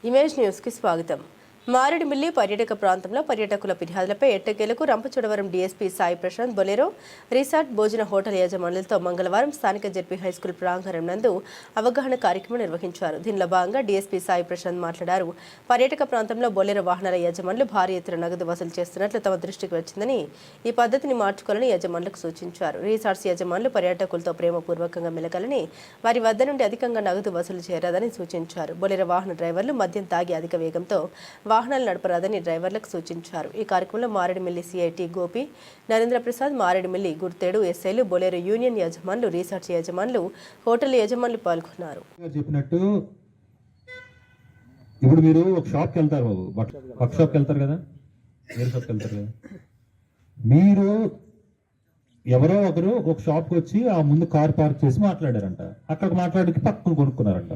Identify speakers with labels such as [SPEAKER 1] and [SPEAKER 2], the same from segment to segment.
[SPEAKER 1] Image న్యూస్కి స్వాగతం. మారేడుమిల్లి పర్యాటక ప్రాంతంలో పర్యాటకుల ఫిర్యాదులపై ఎట్టకేలకు Rampachodavaram DSP Sai Prashanth Bolero resort భోజన హోటల్ యాజమానులతో మంగళవారం స్థానిక జెడ్పీ హైస్కూల్ ప్రాంగణం నందు అవగాహన కార్యక్రమం నిర్వహించారు. దీనిలో భాగంగా డీఎస్పీ సాయి ప్రశాంత్ మాట్లాడారు. పర్యాటక ప్రాంతంలో బొలెరో వాహనాల యజమానులు భారీ ఎత్తున నగదు వసూలు చేస్తున్నట్లు తమ దృష్టికి వచ్చిందని, ఈ పద్ధతిని మార్చుకోవాలని యజమానులకు సూచించారు. రిసార్ట్స్ యజమానులు పర్యాటకులతో ప్రేమపూర్వకంగా మెలగాలని, వారి వద్ద నుండి అధికంగా నగదు వసూలు చేయరాదని సూచించారు. బొలెరో వాహన డ్రైవర్లు మద్యం తాగి అధిక వేగంతో వాహనాలు నడపరాదని డ్రైవర్లకు సూచించారు. ఈ కార్యక్రమంలో మారేడుమిల్లి సిఐటి గోపి, నరేంద్ర ప్రసాద్, మారేడుమిల్లి గుర్తేడు ఎస్ఐలు, బొలెరో యూనియన్ యజమానులు, రిసార్ట్స్ యజమానులు, హోటల్ యజమానులు పాల్గొన్నారు.
[SPEAKER 2] చెప్పినట్టు ఇప్పుడు మీరు ఒక షాప్కి వెళ్తారు బాబు, వర్క్ షాప్కి వెళ్తారు కదా, వేరే షాప్కి వెళ్తారు కదా, మీరు ఎవరో ఒకరు ఒక షాప్కి వచ్చి ఆ ముందు కార్ పార్క్ చేసి మాట్లాడారంట, అక్కడ మాట్లాడికి పక్కన కొనుక్కున్నారంట.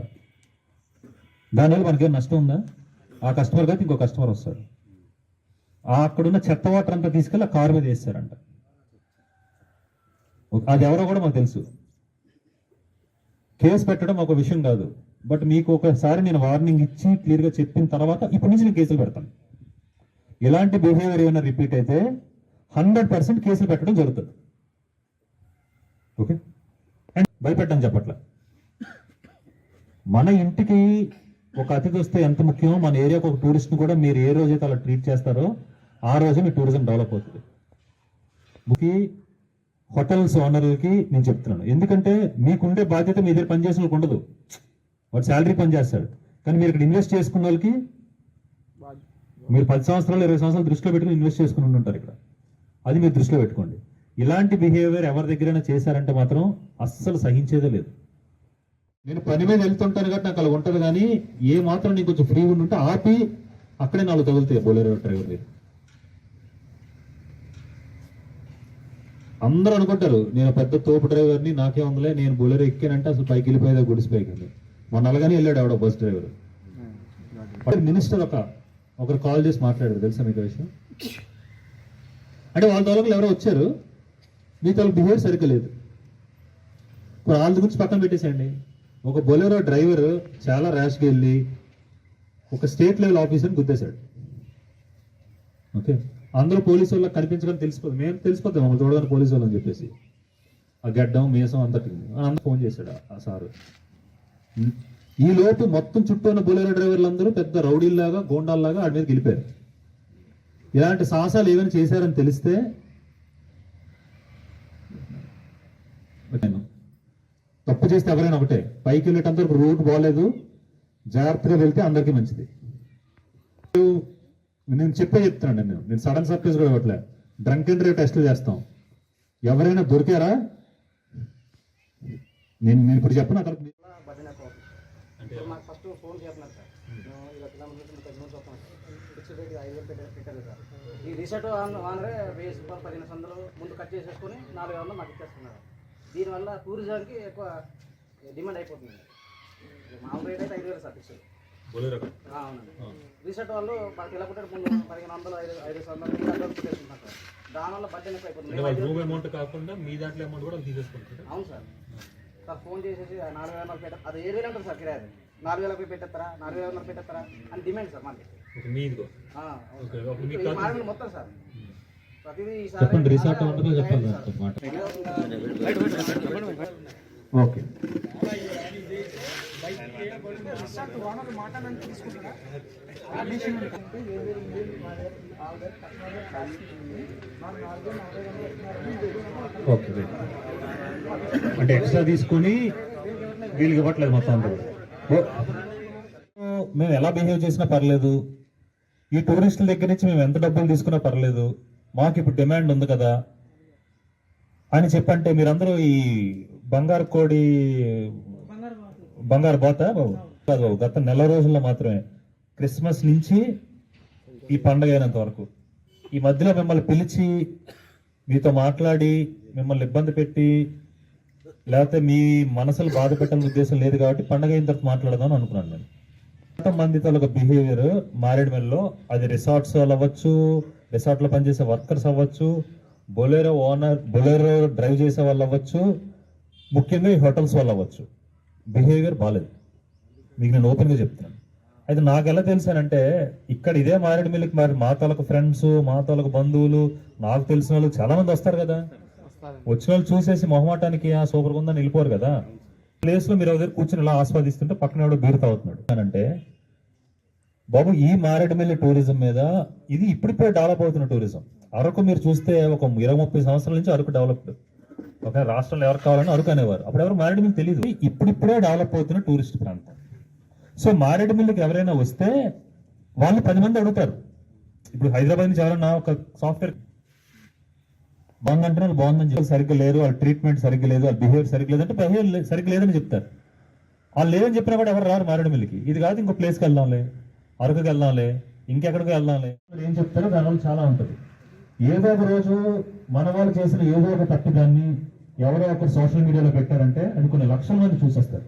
[SPEAKER 2] దానివల్ల మనకేం నష్టం ఉందా? ఆ కస్టమర్ కాదు ఇంకో కస్టమర్ వస్తాడు, అక్కడున్న చెత్త వాటర్ అంతా తీసుకెళ్ళి ఆ కారు మీద వేస్తారంట. అది ఎవరో కూడా మాకు తెలుసు. కేసు పెట్టడం ఒక విషయం కాదు, బట్ మీకు ఒకసారి నేను వార్నింగ్ ఇచ్చి క్లియర్గా చెప్పిన తర్వాత ఇప్పటి నుంచి నేను కేసులు పెడతాను. ఇలాంటి బిహేవియర్ ఏమైనా రిపీట్ అయితే 100% కేసులు పెట్టడం జరుగుతుంది. ఓకే, అండ్ భయపెట్టని చెప్పట్ల. మన ఇంటికి ఒక అతిథి వస్తే ఎంత ముఖ్యమో మన ఏరియాకు ఒక టూరిస్ట్ని కూడా మీరు ఏ రోజైతే అలా ట్రీట్ చేస్తారో ఆ రోజే మీ టూరిజం డెవలప్ అవుతుంది. ముఖ్య హోటల్స్ ఓనర్లకి నేను చెప్తున్నాను, ఎందుకంటే మీకుండే బాధ్యత మీ దగ్గర పనిచేసిన వాళ్ళకి ఉండదు. వాడు శాలరీ పని చేస్తాడు, కానీ మీరు ఇక్కడ ఇన్వెస్ట్ చేసుకున్న వాళ్ళకి మీరు 10 సంవత్సరాలు 20 సంవత్సరాలు దృష్టిలో పెట్టుకుని ఇన్వెస్ట్ చేసుకుని ఉంటారు ఇక్కడ. అది మీరు దృష్టిలో పెట్టుకోండి. ఇలాంటి బిహేవియర్ ఎవరి దగ్గరైనా చేశారంటే మాత్రం అస్సలు సహించేదే లేదు. నేను పని మీద వెళ్తుంటాను కాబట్టి నాకు అలా ఉంటుంది, కానీ ఏ మాత్రం నీకు కొంచెం ఫ్రీ ఉంటే ఆపి అక్కడే నాలుగు తగులుతాయి బొలెరో డ్రైవర్ మీద. అందరూ అనుకుంటారు నేను పెద్ద తోపు డ్రైవర్ని, నాకే ఉందిలే, నేను బొలెరో ఎక్కానంటే అసలు పైకి వెళ్ళిపోయేదా గుడిసి పైకి. మొన్న అలాగానే వెళ్ళాడు ఆవిడ బస్ డ్రైవర్. మినిస్టర్ ఒకరు కాల్ చేసి మాట్లాడారు, తెలుసా మీకు విషయం? అంటే వాళ్ళ తోలకులు ఎవరో వచ్చారు, మీ తోలకు బిహేవియర్ సరిగ్గా లేదు. ఇప్పుడు వాళ్ళ గురించి పక్కన పెట్టేసేయండి. ఒక బొలెరో డ్రైవర్ చాలా ర్యాష్గా వెళ్ళి ఒక స్టేట్ లెవెల్ ఆఫీసర్ని గుద్దేశాడు. ఓకే, అందరూ పోలీసు వాళ్ళకి కనిపించడం తెలిసిపోతుంది, మేము తెలిసిపోతాం మమ్మల్ని చూడగానే పోలీసు వాళ్ళు అని చెప్పేసి. ఆ గడ్డం మీసం అంతటి అందరూ ఫోన్ చేశాడు ఆ సారు. ఈ లోపు మొత్తం చుట్టూ ఉన్న బొలెరో డ్రైవర్లు అందరూ పెద్ద రౌడీల్లాగా గోండాల్లాగా ఆడి మీద గెలిపారు. ఇలాంటి సాహసాలు ఏమైనా చేశారని తెలిస్తే తప్పు చేస్తే ఎవరైనా ఒకటే, పైకి వెళ్ళేటంత రూట్ బాగోలేదు, జాగ్రత్తగా వెళ్తే అందరికీ మంచిది. నేను చెప్తున్నాను, నేను సడన్ సర్ప్రైజ్ కూడా ఇవ్వట్లే. డ్రంక్ అండ్ డ్రైవ్ టెస్ట్లు చేస్తాం. ఎవరైనా దొరికారా నేను ఇప్పుడు చెప్పను. అక్కడ
[SPEAKER 3] ఈ రిసార్ట్ ఓనరే 1000 రూపాయలు 1500 ముందు కట్ చేసేసుకొని 400 మాకు ఇచ్చేస్తున్నారు. దీనివల్ల టూరిజంకి ఎక్కువ డిమాండ్ అయిపోతుంది. మామూలు రేట్ అయితే 5000 సార్ ఫిక్స్. అవునండి. రిసార్ట్ వాళ్ళు మనకి ఎలా కుట్టారు ముందు 1500 500 పెట్టేసుకుంటారు. దానివల్ల బడ్జెట్ ఎక్కువ అయిపోతుంది. అవును సార్. సార్ ఫోన్ చేసేసి 4000 పెట్ట, అది 7000 అంటారు సార్ కిరాయి. 4000 పెట్టేస్తారా, 4000 పెట్టేస్తారా అని డిమాండ్ సార్ మనకి. మొత్తం సార్ ప్రతిదీ
[SPEAKER 2] ఓకే. ఓకే, అంటే ఎక్స్ట్రా తీసుకొని వీళ్ళకి ఇవ్వట్లేదు మొత్తం అందరూ. మేము ఎలా బిహేవ్ చేసినా పర్లేదు, ఈ టూరిస్టుల దగ్గర నుంచి మేము ఎంత డబ్బులు తీసుకున్నా పర్లేదు, మాకు ఇప్పుడు డిమాండ్ ఉంది కదా అని చెప్పంటే మీరందరూ ఈ బంగారు బాత బాబు కాదు. గత నెల రోజుల్లో మాత్రమే, క్రిస్మస్ నుంచి ఈ పండుగ అయినంత వరకు, ఈ మధ్యలో మిమ్మల్ని పిలిచి మీతో మాట్లాడి మిమ్మల్ని ఇబ్బంది పెట్టి లేకపోతే మీ మనసులు బాధ పెట్టాలని ఉద్దేశం లేదు కాబట్టి పండుగ అయిన తర్వాత మాట్లాడదాం అనుకున్నాను నేను. మంది తొలగ బిహేవియర్ మారేడుమిల్లిలో, అది రిసార్ట్స్ వాళ్ళు అవ్వచ్చు, రిసార్ట్లో పనిచేసే వర్కర్స్ అవ్వచ్చు, బొలెరో డ్రైవ్ చేసే వాళ్ళు అవ్వచ్చు, ముఖ్యంగా ఈ హోటల్స్ వాళ్ళు అవ్వచ్చు, బిహేవియర్ బాగాలేదు. మీకు నేను ఓపెన్గా చెప్తున్నాను. అయితే నాకు ఎలా తెలుసానంటే ఇక్కడ ఇదే మారేడుమిల్లికి మరి మా తాలూకు ఫ్రెండ్స్, మా తాలూకు బంధువులు, నాకు తెలిసిన వాళ్ళు చాలా మంది వస్తారు కదా. వచ్చిన వాళ్ళు చూసేసి మొహమాటానికి ఆ సూపర్ ఉందని వెళ్ళిపోరు కదా. ప్లేస్ లో మీరు దగ్గర కూర్చొని ఇలా ఆస్వాదిస్తుంటే పక్కన ఎవడో బీరు తాగుతున్నాడు అంటే, బాబు ఈ మారేడుమిల్లి టూరిజం మీద ఇది ఇప్పుడిప్పుడే డెవలప్ అవుతున్న టూరిజం. అరకు మీరు చూస్తే ఒక 20-30 సంవత్సరాల నుంచి అరకు డెవలప్డ్. ఒక రాష్ట్రంలో ఎవరికి కావాలని అరకు అనేవారు, అప్పుడు ఎవరు మారేడుమిల్లి తెలియదు. ఇప్పుడిప్పుడే డెవలప్ అవుతున్న టూరిస్ట్ ప్రాంతం. సో మారేడుమిల్లికి ఎవరైనా వస్తే వాళ్ళు 10 మంది అడుగుతారు. ఇప్పుడు హైదరాబాద్ నుంచి ఎవరైనా ఒక సాఫ్ట్వేర్ బాగుందంటే వాళ్ళు బాగుందని చెప్పి సరిగ్గా లేరు, వాళ్ళ ట్రీట్మెంట్ సరిగ్గా లేదు, వాళ్ళ బిహేవియర్ సరిగ్గా లేదంటే బిహేవియర్ సరిగ్గా లేదని చెప్తారు. వాళ్ళు లేదని చెప్పినా కూడా ఎవరు రారు మారేడుమిల్లికి. ఇది కాదు ఇంకో ప్లేస్కి వెళ్దాంలే, అరకుకి వెళ్దాంలే, ఇంకెక్కడికి వెళ్దాంలే ఏం చెప్తారో దానివల్ల చాలా ఉంటుంది. ఏదో ఒక రోజు మన వాళ్ళు చేసిన ఏదో ఒక తప్పిదాన్ని ఎవరో ఒకరు సోషల్ మీడియాలో పెట్టారంటే అది కొన్ని లక్షల మంది చూసేస్తారు.